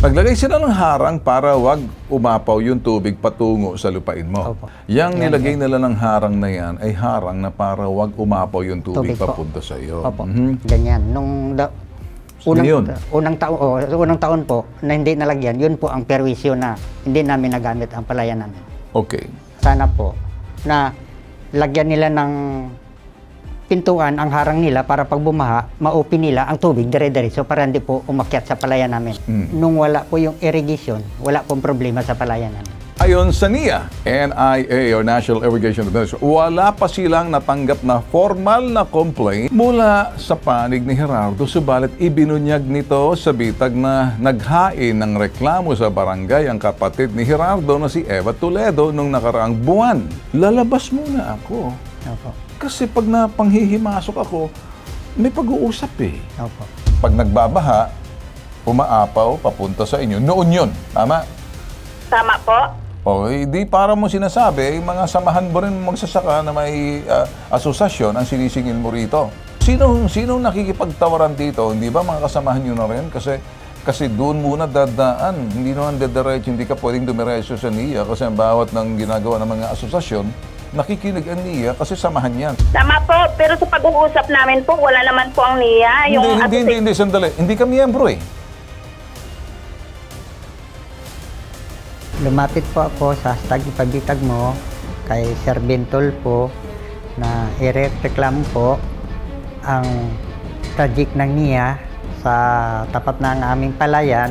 Naglagay sila ng harang para wag umapaw yung tubig patungo sa lupain mo. Opo. Yang nilagay nila ng harang na yan ay harang na para wag umapaw yung tubig papunta sa iyo. Opo. Ganyan. Nung unang taon po na hindi nalagyan, yun po ang perwisyo na hindi namin nagamit ang palayan namin. Okay. Sana po na lagyan nila ng pintuan ang harang nila para pag bumaha, ma-open nila ang tubig dire-diretso para hindi po umakyat sa palayan namin. Nung wala po yung irrigation, wala pong problema sa palayan namin. Ayon sa NIA, NIA or National Irrigation Administration, wala pa silang natanggap na formal na complaint mula sa panig ni Gerardo, subalit ibinunyag nito sa bitag na naghain ng reklamo sa barangay ang kapatid ni Gerardo na si Eva Toledo nung nakaraang buwan. Lalabas muna ako. Opo. Kasi pag napanghihimasok ako, may pag-uusap eh. Opo. Pag nagbabaha, umaapaw, papunta sa inyo. Noon yun. Tama? Tama po. O, hindi para mo sinasabi, mga samahan mo rin magsasaka na may asosasyon ang sinisingil mo rito. Sinong nakikipagtawaran dito? Hindi ba mga kasamahan nyo na rin? Kasi doon muna dadaan. Hindi naman dediretso, hindi ka pwedeng dumiretso sa NIA kasi ang bawat ng ginagawa ng mga asosasyon, nakikinig ang NIA kasi samahan yan. Tama po, pero sa pag-uusap namin po, wala naman po ang NIA. Hindi, sandali. Hindi ka miyembro eh. Lumapit po ako sa hashtag ipabitag mo kay Sir Bentol po na ireklamo po ang project ng NIA sa tapat ng aming palayan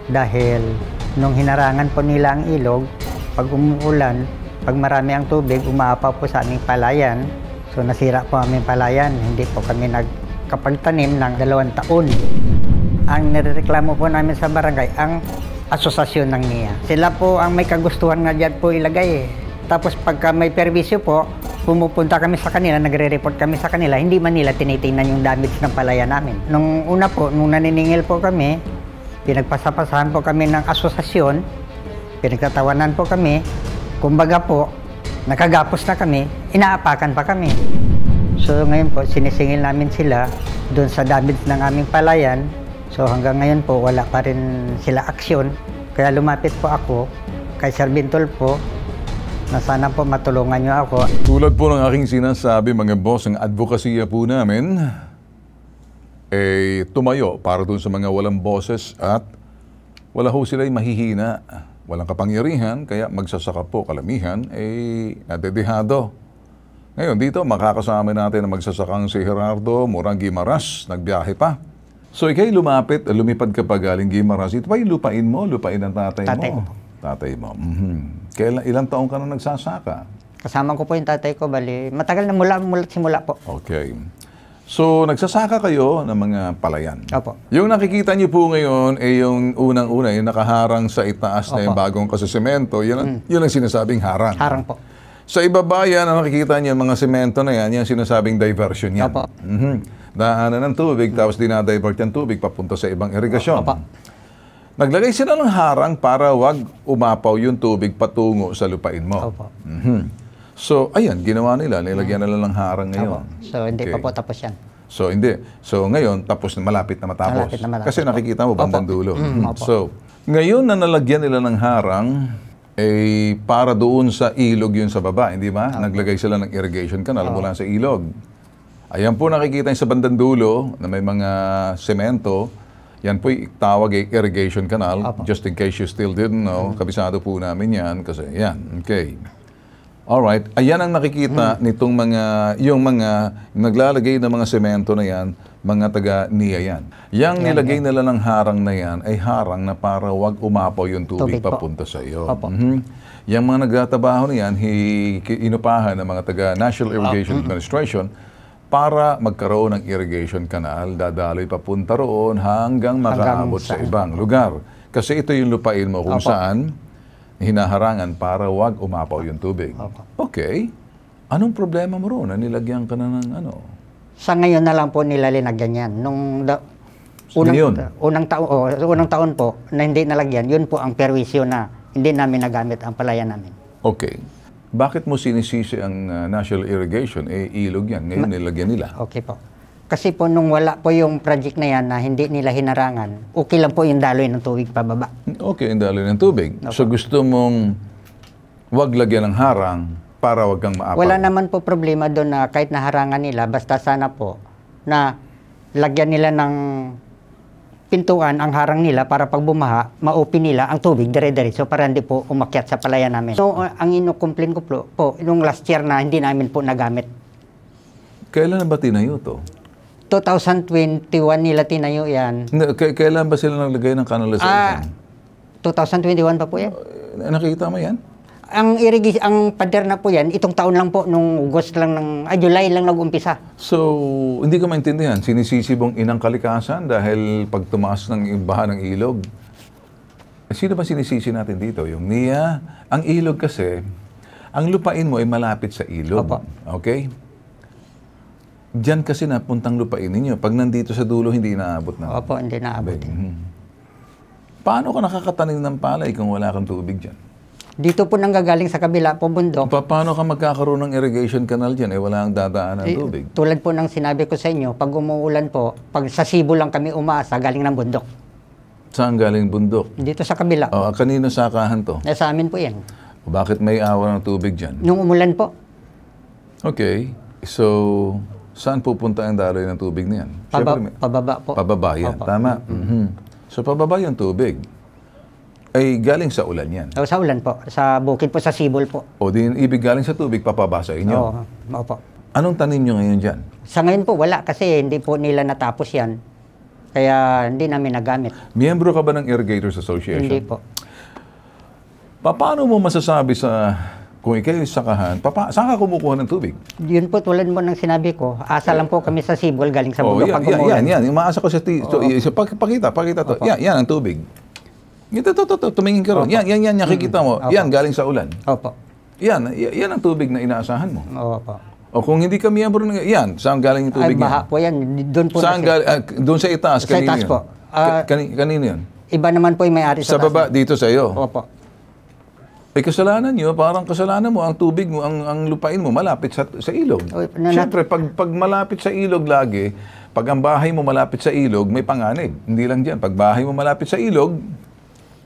dahil nung hinarangan po nila ang ilog, pag umuulan, pag marami ang tubig, umaapaw po sa aming palayan. So nasira po aming palayan, hindi po kami nagkapagtanim ng 2 taon. Ang nireklamo po namin sa barangay, ang asosasyon ng NIA. Sila po ang may kagustuhan nga dyan po ilagay eh. Tapos pagka may perwisyo po, pumupunta kami sa kanila, nagre-report kami sa kanila, hindi man nila tinitingnan yung damage ng palaya namin. Nung una po, nung naniningil po kami, pinagpasapasahan po kami ng asosasyon, pinagtatawanan po kami, kumbaga po, nakagapos na kami, inaapakan pa kami. So ngayon po, sinisingil namin sila doon sa damage ng aming palayan. So hanggang ngayon po, wala pa rin sila aksyon. Kaya lumapit po ako kay Sir Bentol po na sana po matulungan niyo ako. Tulad po ng aking sinasabi, mga boss, ang advokasya po namin ay tumayo para dun sa mga walang boses at wala ho sila'y mahihina. Walang kapangyarihan, kaya magsasaka po kalamihan ay nadedehado. Ngayon dito, makakasama natin na magsasakang si Gerardo Morang Guimaras, nagbiyahe pa. So ikay lumipad ka pa galing Guimaras. Ito ba yung lupain mo? Lupain ng tatay mo? Tatay mo. Kailan, ilang taong ka na nagsasaka? Kasama ko po yung tatay ko, bali. Matagal na simula po. Okay. So, nagsasaka kayo ng mga palayan. Opo. Yung nakikita niyo po ngayon ay yung unang-una, yung nakaharang sa itaas na yung bagong kasisemento, yun ang sinasabing harang. Harang po. Sa ibaba yan, ang nakikita niyo, mga semento na yan, yung sinasabing diversion yan. Opo. Daanan ng tubig, tapos dinadivert yung tubig papunta sa ibang irigasyon. Opo. Naglagay sila ng harang para wag umapaw yung tubig patungo sa lupain mo. Opo. So, ayan, ginawa nila. Nilagyan nila ng harang ngayon. Opo. So, hindi pa po tapos yan. So, hindi. So, ngayon, tapos malapit na matapos. Malapit na matapos. Kasi nakikita mo, bandang dulo. Opo. So, ngayon na nalagyan nila ng harang, eh, para doon sa ilog yun sa baba, hindi ba? Naglagay sila ng irrigation canal mula sa ilog. Ayan po nakikita yung sa bandang dulo na may mga semento. Yan po tawag ay irrigation canal. Just in case you still didn't know, kabisado po namin yan kasi yan. Okay. Alright. Ayan ang nakikita nitong yung mga naglalagay ng mga semento na yan, mga taga-NIA yan. Yang nilagay nila ng harang na yan ay harang na para wag umapaw yung tubig papunta sa iyo. Yang mga nagtatrabaho na yan, inupahan ng mga taga-National Irrigation Administration para magkaroon ng irrigation canal, dadaloy papunta roon hanggang makaabot sa ibang lugar. Kasi ito yung lupain mo kung saan hinaharangan para wag umapaw yung tubig. Okay. Anong problema mo roon? Nilagyan ka na ng ano? Sa ngayon na lang po nila linagyan yan. Nung unang taon po na hindi nalagyan, yun po ang perwisyo na hindi namin nagamit ang palayan namin. Okay. Bakit mo sinisisi ang National Irrigation? Eh, ilog yan. Ngayon nilagyan nila. Okay po. Kasi po nung wala po yung project na yan na hindi nila hinarangan, okay lang po yung daloy ng tubig pababa. Okay, ang daloy ng tubig. So gusto mong wag lagyan ng harang para wag kang maapag. Wala naman po problema doon na kahit naharangan nila, basta sana po na lagyan nila ng pintuan ang harang nila para pag bumaha, ma-open nila ang tubig dire-diretso para hindi po umakyat sa palayan namin. So, ang ino-complain ko po, nung last year na hindi namin po nagamit. Kailan na ba tinayo to? 2021 nila tinayo yan. Kailan ba sila naglagay ng canalization? 2021 pa po yan. Nakikita mo yan? Ang pader na po yan, itong taon lang po, nung August lang July lang nag-umpisa. So, hindi ko maintindihan. Sinisisi mong inang kalikasan dahil pag tumaas ng baha ng ilog. Sino ba sinisisi natin dito? Yung NIA. Ang ilog kasi, ang lupain mo ay malapit sa ilog. Opo. Okay? Diyan kasi napuntang lupain ninyo. Pag nandito sa dulo, hindi inaabot na. Opo, hindi naabot. Paano ka nakakatanim ng palay kung wala kang tubig dyan? Dito po nanggagaling sa kabila po bundok. Paano ka magkakaroon ng irrigation canal dyan? Wala ang dadaan ng tubig. Tulad po ng sinabi ko sa inyo, pag umuulan po, pag sa Cebu lang kami umaasa, galing ng bundok. Saan galing bundok? Dito sa kabila. Kanino sakahan to? Sa amin po yan. Bakit may awa ng tubig dyan? Nung umulan po. Okay. So, saan pupunta ang daloy ng tubig niyan? Pababa po. Pababa yan. Opo. Tama. So, pababa yung tubig. Ay galing sa ulan yan. Sa ulan po. Sa bukid po, sa Sibol po. O di ibig galing sa tubig, papaba sa inyo. Opo. Anong tanim nyo ngayon dyan? Sa ngayon po, wala. Kasi hindi po nila natapos yan. Kaya hindi namin nagamit. Miyembro ka ba ng Irrigators Association? Hindi po. Paano mo masasabi kung ikaw yung sakahan, saan ka kumukuha ng tubig? Yun po, tulad mo ng sinabi ko, asa lang po kami sa Sibol, galing sa bundok pag umulan. Yan. Umaasa ko sa pakita to. Yan ang tubig. Ito, tumingin ka ron. Yan, nakikita mo. Opo. Yan, galing sa ulan. Opo. Yan ang tubig na inaasahan mo. Opo. O kung hindi ka miyembro yan, saan galing yung tubig Baha po yan. Doon po saan doon sa itaas, sa kanino itaas yun? po. Kanino yun? Iba naman po yung may-ari Sa taas. baba, dito sa iyo. Opo. Kasalanan nyo, parang kasalanan mo, ang tubig mo, ang lupain mo, malapit sa ilog. Siyempre, pag malapit sa ilog lagi, pag ang bahay mo malapit sa ilog, may panganib. Hindi lang dyan. Pag bahay mo malapit sa ilog,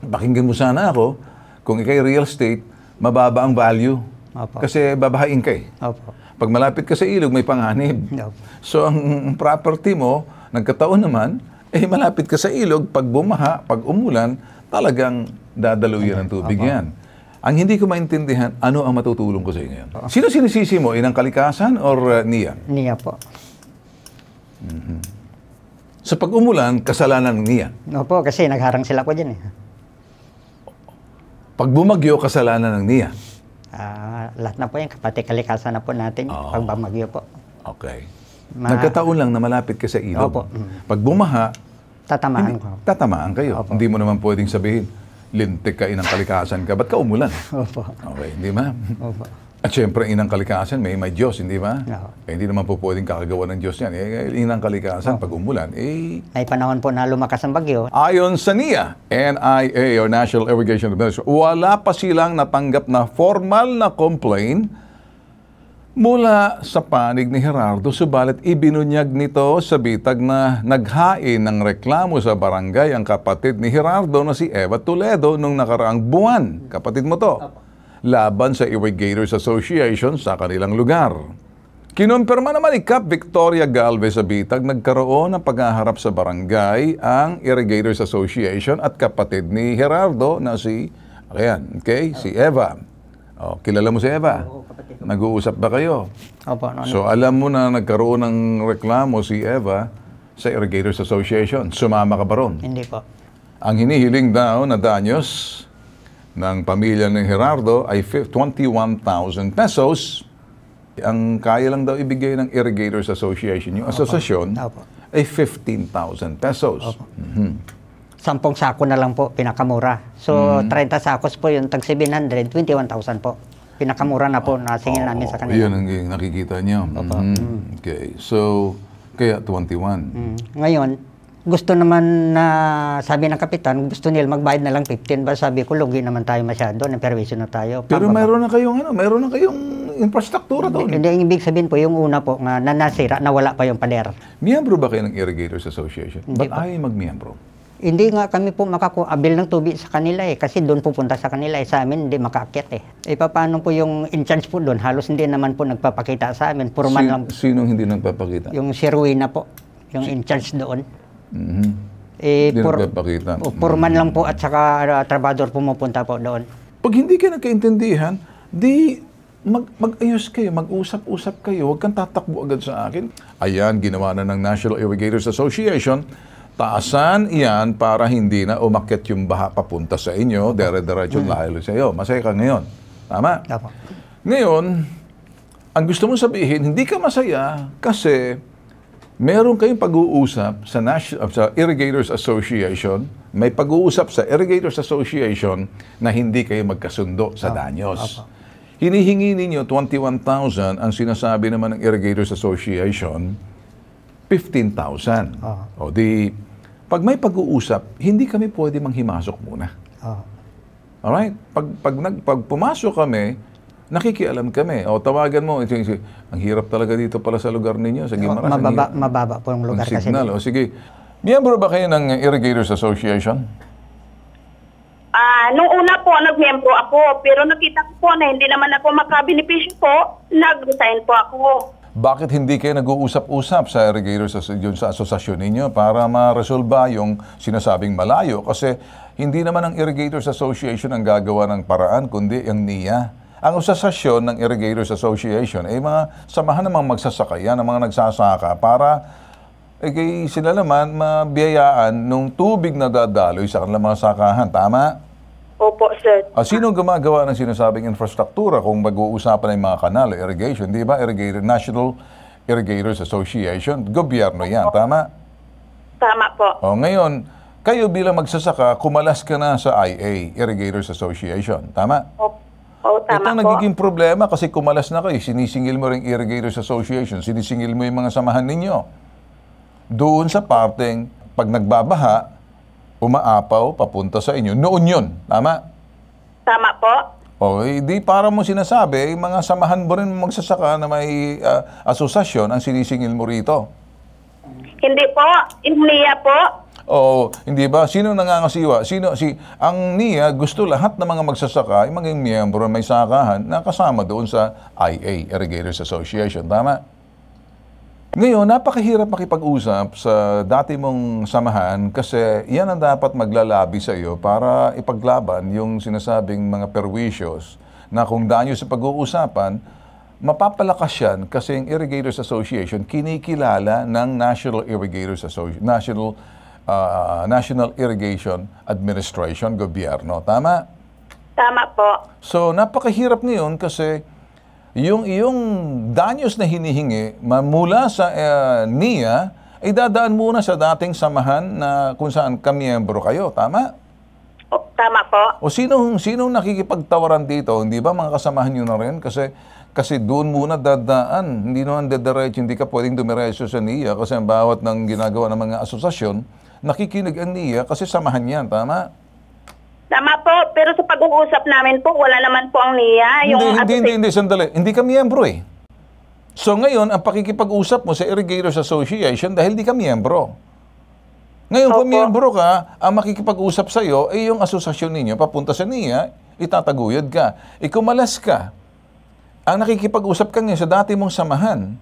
pakinggan mo sana ako, kung ikay real estate, mababa ang value. Opo. Kasi babahain ka eh. Opo. Pag malapit ka sa ilog, may panganib. Opo. So, ang property mo, nagkataon naman, malapit ka sa ilog, pag bumaha, pag umulan, talagang dadaluyan ng tubig yan. Ang hindi ko maintindihan, ano ang matutulong ko sa inyo yan? Sino sinisisi mo? Inang kalikasan or NIA? NIA po. Sa pag umulan, kasalanan ng NIA. Opo, kasi nagharang sila po dyan eh. Pag bumagyo, kasalanan ng NIA. Lahat na po yan, kapati kalikasan na po natin, pag bumagyo po. Okay. Nagkataon lang na malapit ka sa ilog. Opo. Pag bumaha, Tatamaan kayo. Opo. Hindi mo naman pwedeng sabihin, lintik ka, inang kalikasan ka. Ba't ka umulan? Opo. Okay, hindi ba? Opo. At syempre, inang kalikasan, may Diyos, hindi ba? Oo. Hindi naman po pwedeng kakagawa ng Diyos yan. Inang kalikasan, pag umulan, May panahon po na lumakas ang bagyo. Ayon sa NIA, NIA or National Irrigation Administration, wala pa silang natanggap na formal na complaint mula sa panig ni Gerardo, subalit ibinunyag nito sa bitag na naghain ng reklamo sa barangay ang kapatid ni Gerardo na si Eva Toledo nung nakaraang buwan. Kapatid mo to. Laban sa Irrigators Association sa kanilang lugar. Kinumpirma naman ni Cap Victoria Galvez sa bitag, nagkaroon ng paghaharap sa barangay ang Irrigators Association at kapatid ni Gerardo na si Eva. Kilala mo si Eva? Nag-uusap ba kayo? Opo. So alam mo na nagkaroon ng reklamo si Eva sa Irrigators Association. Sumama ka ba ron? Hindi po. Ang hinihiling daw na danyos ng pamilya ng Gerardo ay 21,000 pesos. Ang kaya lang daw ibigay ng Irrigators Association, yung asosasyon, ay 15,000 pesos. 10 sako na lang po, pinakamura. So, 30 sakos po yung tag 700, 21,000 po. Pinakamura na po, nasingil namin sa kanila. Yun ang nakikita niyo. Okay. So, kaya 21. Ngayon, gusto naman na, sabi ng kapitan, gusto nila magbayad na lang 15 ba? Sabi ko, lugi naman tayo masyado, na perwisyo na tayo. Pero mayroon na kayong infrastruktura doon. Hindi, ang ibig sabihin po, yung una po, nga nasira, nawala pa yung pader. Miyembro ba kayo ng Irrigators Association? Hindi Ba't po. ayaw mag-miyembro? Hindi nga kami po makakuabil ng tubig sa kanila eh. Kasi doon pupunta sa kanila eh. Sa amin, hindi makaakyat eh. Eh, paano po yung in-charge po doon? Halos hindi naman po nagpapakita sa amin. Purman lang. Sinong hindi nagpapakita? Yung si Ruina po, yung in-charge doon. Mhm. Eh, Hindi nagpapakita. purman lang po at saka trabador pumupunta po doon. Pag hindi ka nagkaintindihan, di mag-ayos kayo, mag-usap-usap kayo, huwag kang tatakbo agad sa akin. Ayan, ginawa na ng National Irrigators Association. Taasan iyan para hindi na umakyat yung baha papunta sa inyo, dire-diretso lahilo sa iyo. Masaya ka ngayon. Tama? Opo. Ngayon, ang gusto mong sabihin, hindi ka masaya kasi meron kayong pag-uusap sa Irrigators Association, may pag-uusap sa Irrigators Association na hindi kayo magkasundo sa danyos. Hinihingi ninyo 21,000, ang sinasabi naman ng Irrigators Association, 15,000. O di, pag may pag-uusap, hindi kami pwede manghimasok muna. Alright? Pag pumasok kami, nakikialam kami. O tawagan mo, ang hirap talaga dito pala sa lugar ninyo, sa Guimaras. Mababa po yung lugar ang kasi. signal. O sige. Miyembro ba kayo ng Irrigators Association? Nung una po, nagmiyembro ako, pero nakita ko po na hindi naman ako makabenepisyo po, nag-resign po ako. Bakit hindi kayo nag-uusap-usap sa Irrigators sa asosasyon ninyo para ma-resolba yung sinasabing malayo? Kasi hindi naman ang Irrigators Association ang gagawa ng paraan, kundi ang NIA. Ang asosasyon ng Irrigators Association ay mga samahan ng mga magsasakaya, ng mga nagsasaka para sila naman mabiyayaan nung tubig na dadaloy sa kanilang mga sakahan. Tama? Opo, sir. Sino gumagawa ng sinasabing infrastruktura kung mag-uusapan ng mga kanal, irrigation? Di ba? National Irrigators Association. Gobyerno yan. Tama? Tama po. O, ngayon, kayo bilang magsasaka, kumalas ka na sa IA, Irrigators Association. Tama? Tama Ito po. nagiging problema kasi kumalas na kayo. Sinisingil mo rin Irrigators Association. Sinisingil mo yung mga samahan ninyo. Doon sa parteng, pag nagbabaha, umaapaw, papunta sa inyo. Noon yun. Tama? Tama po. O, di para mo sinasabi, yung mga samahan mo rin magsasaka na may asosasyon ang sinisingil mo rito. Hindi po. Yung NIA po. O, hindi ba? Sino nangangasiwa? Ang NIA gusto lahat ng mga magsasaka, yung maging miyembro may sakahan na kasama doon sa IA, Irrigators Association. Tama? Ngayon, napakahirap makipag-usap sa dati mong samahan kasi yan ang dapat maglalabi sa iyo para ipaglaban yung sinasabing mga perwisyos na kung danyo sa pag-uusapan, mapapalakas yan kasi yung Irrigators Association kinikilala ng National Irrigators Association, National Irrigation Administration, gobyerno. Tama? Tama po. So, napakahirap ngayon kasi yung danyos na hinihingi mula sa NIA ay dadaan muna sa dating samahan na kung saan kamiyembro kayo. Tama? Tama po. O sinong nakikipagtawaran dito? Hindi ba mga kasamahan nyo na rin? Kasi doon muna dadaan. Hindi naman dediretso, hindi ka pwedeng dumiretso sa NIA kasi ang bawat ng ginagawa ng mga asosasyon, nakikinig ang NIA kasi samahan yan. Tama? Tama po, pero sa pag-uusap namin po, wala naman po ang NIA. Hindi, sandali. Hindi ka miyembro eh. So ngayon, ang pakikipag-usap mo sa Irrigators Association dahil di ka miyembro. Ngayon, kung miyembro ka, ang makikipag-usap sa iyo ay yung asosasyon ninyo, papunta sa NIA, itataguyod ka. Ikumalas ka. Ang nakikipag-usap ka ngayon sa dati mong samahan.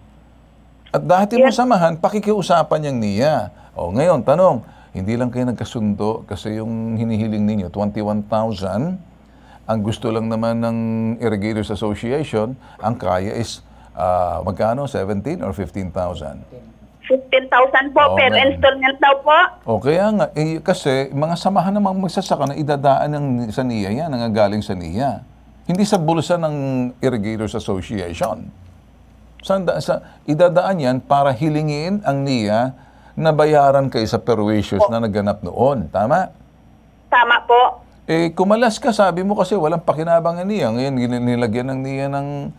At dati mong samahan, pakikiusapan yung NIA. O ngayon, tanong, hindi lang kayo nagkasundo kasi yung hinihiling ninyo, 21,000. Ang gusto lang naman ng Irrigators Association, ang kaya is magkano? 17 or 15,000? 15,000 po per installment daw po. O kaya nga, kasi mga samahan namang magsasaka na idadaan sa NIA yan, nangagaling sa NIA. Hindi sa bulsa ng Irrigators Association. Idadaan yan para hilingin ang NIA na bayaran kayo sa perwisyos na naganap noon. Tama? Tama po. Kumalas ka, sabi mo kasi walang pakinabang ang NIA. Ngayon, nilagyan ng NIA ng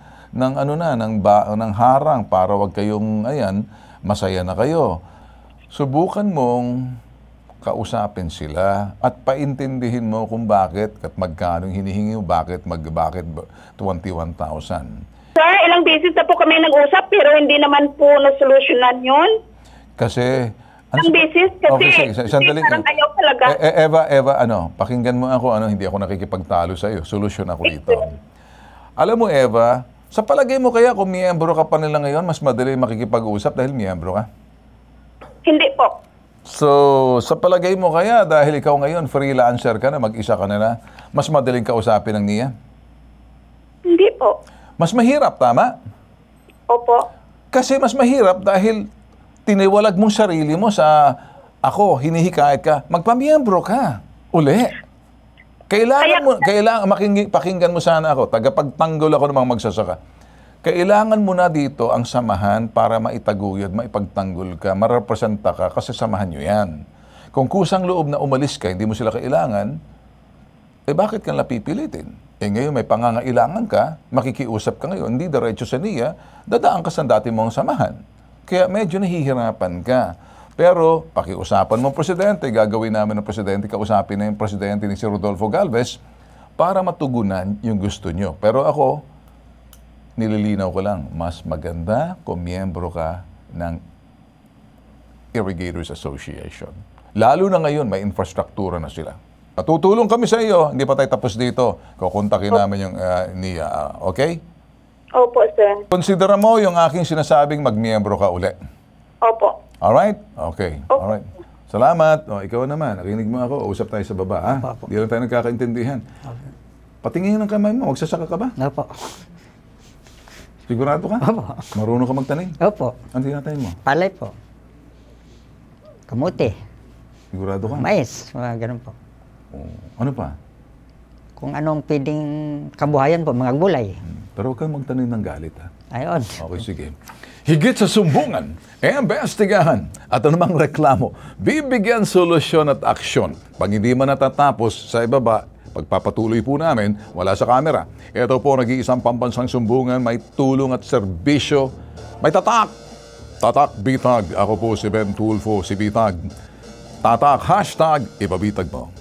harang para wag kayong, masaya na kayo. Subukan mong kausapin sila at paintindihin mo kung bakit at magkano hinihingi mo, bakit 21,000. Sir, ilang beses na po kami nag-usap pero hindi naman po nasolusyonan yun. Kasi... Ilang beses kasi, Okay, sige, sandali. parang ayaw talaga. Eva, pakinggan mo ako, hindi ako nakikipagtalo sa iyo. Solusyon ako dito. Alam mo, Eva, sa palagay mo kaya kung miyembro ka pa nila ngayon, mas madali makikipag-usap dahil miyembro ka? Hindi po. So, sa palagay mo kaya, dahil ikaw ngayon, freelancer ka na, mag-isa ka na, mas madaling kausapin ng niya? Hindi po. Mas mahirap, tama? Opo. Kasi mas mahirap dahil tiniwalag mong sarili mo sa ako, hinihikayat ka, magpamiyembro ka. Uli. Pakinggan mo sana ako, tagapagtanggol ako ng mga magsasaka. Kailangan mo na dito ang samahan para maitaguyod, maipagtanggol ka, marepresenta ka, kasi samahan nyo yan. Kung kusang loob na umalis ka, hindi mo sila kailangan, bakit ka napipilitin? Ngayon may pangangailangan ka, makikiusap ka ngayon, hindi diretso sa niya, dadaan ka sa dati mong samahan. Kaya medyo nahihirapan ka. Pero pakiusapan mo presidente, gagawin namin ng presidente, kausapin na yung presidente ni si Rodolfo Galvez para matugunan yung gusto nyo. Pero ako, nililinaw ko lang, mas maganda kung miyembro ka ng Irrigators Association. Lalo na ngayon, may infrastruktura na sila. Tutulong kami sa iyo, hindi pa tayo tapos dito. Kukontakin namin yung NIA, okay? Opo, sir. Konsidera mo yung aking sinasabing magmiyembro ka uli. Opo. Alright? Okay. Alright. Salamat. Ikaw naman, nakinig mo ako. Usap tayo sa baba, ha? Opo. Hindi lang tayo nagkakaintindihan. Patingin ng kamay mo. Magsasaka ka ba? Opo. Sigurado ka? Opo. Marunong ka magtanim? Opo. Ano tinatanim mo? Palay po. Kamuti. Sigurado ka? Mais. Mga ganun po. Ano pa? Kung anong pwedeng kabuhayan po, mga gulay. Pero huwag kang magtanim ng galit, ha? Ayun. Okay, sige. Higit sa sumbungan, imbestigahan at anumang reklamo, bibigyan solusyon at aksyon. Pag hindi man natatapos sa ibaba, pagpapatuloy po namin, wala sa kamera. Ito po, nag-iisang pambansang sumbungan, may tulong at serbisyo, may tatak. Tatak Bitag. Ako po si Ben Tulfo, si Bitag. Tatak, hashtag, ipabitag mo.